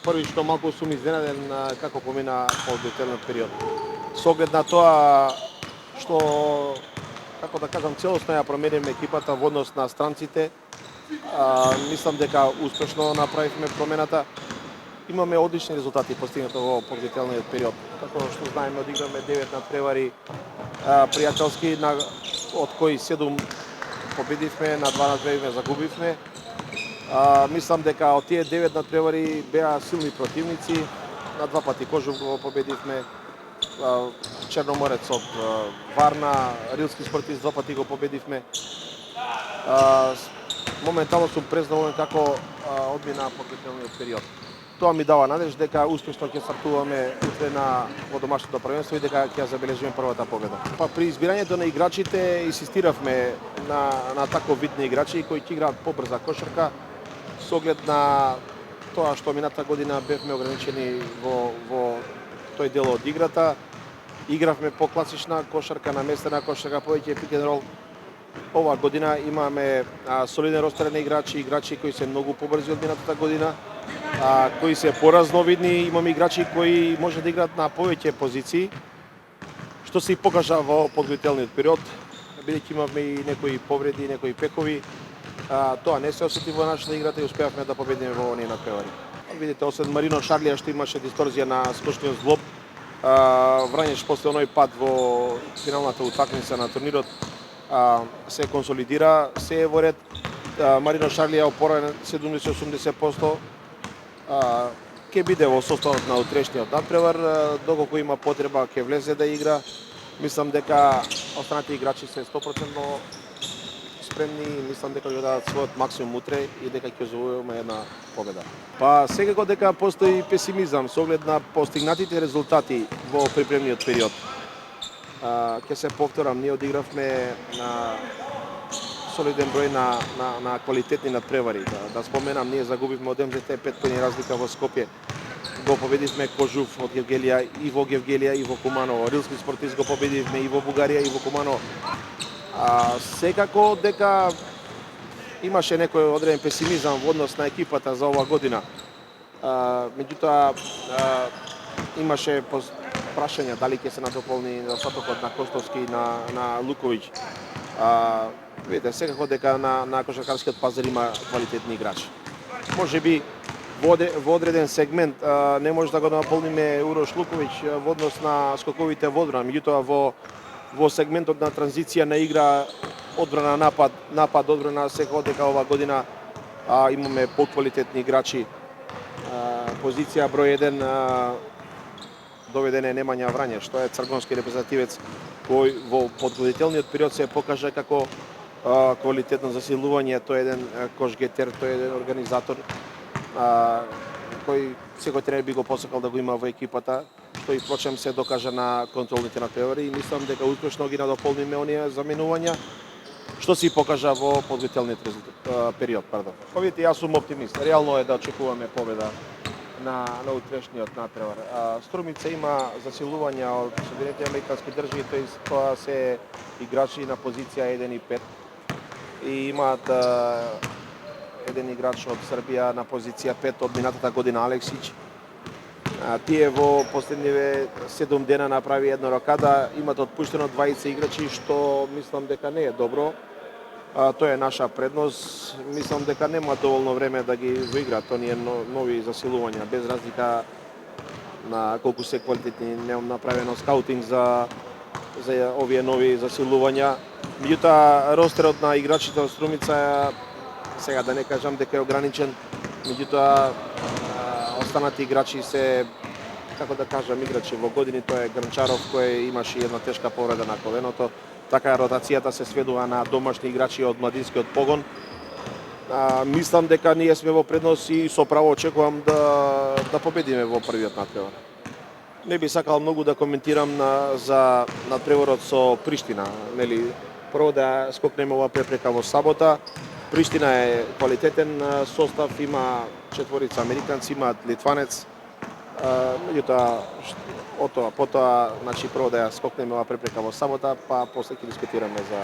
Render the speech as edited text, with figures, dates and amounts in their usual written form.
први што малку сум изненаден како помина подготвителниот период. Со оглед на тоа што, како да кажам, целосно ја промениме екипата во однос на странците, мислам дека успешно направивме промената. Имаме одлични резултати постигнато во подготвителниот период. Како што знаеме, одиграме 9 надпревари пријателски, од кои 7 победивме, на 2 надпревари загубивме. Мислам дека од тие 9 надпревари беа силни противници. На 2 пати Кожух го победивме, Черноморец од Варна, Рилски Спортист 2 пати го победивме. Моментално сум презновен како одмина подготвителниот период. Тоа ми дава надеж дека успешно ќе стартуваме утре во домашното првенство и дека ќе забележиме првата победа. При избирањето на играчите инсистиравме на таков вид на играчи кои ќе играат побрза кошарка, со оглед на тоа што мината година бевме ограничени во тој дел од играта. Игравме по-класична кошарка, наместена кошарка, повеќе пик н рол. Ова година имаме солиден ростер на играчи кои се многу побрзи од минатата година, кои се поразновидни. Имаме играчи кои може да играат на повеќе позиции, што се и покажа во подготвителниот период, бидејќи имавме и некои повреди, некои пекови. Тоа не се осети во нашата играта и успеавме да победиме во оние надпревари. Видите, освен Марино Шарлија што имаше дисторзија на скочниот зглоб, Врањеш после оној пат во финалната утакмица на турнирот се консолидира, се е во ред. Марино Шарлија опорен 70-80%, ќе биде во составот на утрешниот надпревар, доколку има потреба ќе влезе да игра. Мислам дека останатите играчи се 100% спремни и мислам дека ќе дадат својот максимум утре и дека ќе завојуваме една победа. Секако дека постои песимизам со оглед на постигнатите резултати во припремниот период. Ќе се повторам, ние одигравме солиден број на квалитетни надпревари. Да споменам, ние загубивме од МЗТ 5 поени разлика во Скопје. Го победивме Кожув од Гевгелија и во Гевгелија и во Куманово. Рилски Спортист го победивме и во Бугарија и во Куманово. Секако дека имаше некој одреден песимизам во однос на екипата за оваа година. Меѓутоа имаше прашања дали ќе се надополни недостатокот на Костовски и на Луковиќ. Видите, секако дека на кошаркарскиот пазар има квалитетни играчи. Можеби во одреден сегмент не може да го наполниме Урош Луковиќ во однос на скоковите во одбрана, меѓутоа во сегментот на транзиција на игра одбрана напад одбрана, секако дека ова година имаме поквалитетни играчи. Позиција број 1 доведен е Немања Врање, што е цргонски репрезентативец кој во подготвителниот период се покажа како квалитетно засилување. Тој е еден кошгетер, тој е еден организатор кој секој тренер би го посакал да го има во екипата, што и впрочем се докажа на контролните надпревари и мислам дека успешно ги надополниме оние заменувања што се покажа во подготвителниот период. Видите, јас сум оптимист. Реално е да очекуваме победа на утрешниот надпревар. Струмица има засилувања од Соединетите Американски држави, тоа се играчи на позиција 1 и 5 и имаат еден играч од Србија на позиција 5 од минатата година, Алексиќ. Тие во последниве 7 дена направи една рокада, имат отпуштено 20 играчи, што мислам дека не е добро. Тоа е наша предност. Мислам дека нема доволно време да ги воиграат оние нови засилувања, без разлика на колку се квалитетни. Немам направено скаутинг за овие нови засилувања. Меѓутоа, ростерот на играчите од Струмица, сега да не кажам дека е ограничен, меѓутоа останати играчи се, како да кажам, играчи во години. Тоа е Грнчаров кој имаше една тешка повреда на коленото. Така ротацијата се сведува на домашни играчи од младинскиот погон. Мислам дека ние сме во предност и со право очекувам да победиме во првиот надпревар. Не би сакал многу да коментирам за надпреварот со Приштина. Прво да скокнеме ова препрека во сабота. Приштина е квалитетен состав, има 4 американци, имаат литванец. Меѓутоа, потоа, прво да ја скокнеме ова препрека во сабота, па после ќе дискутираме за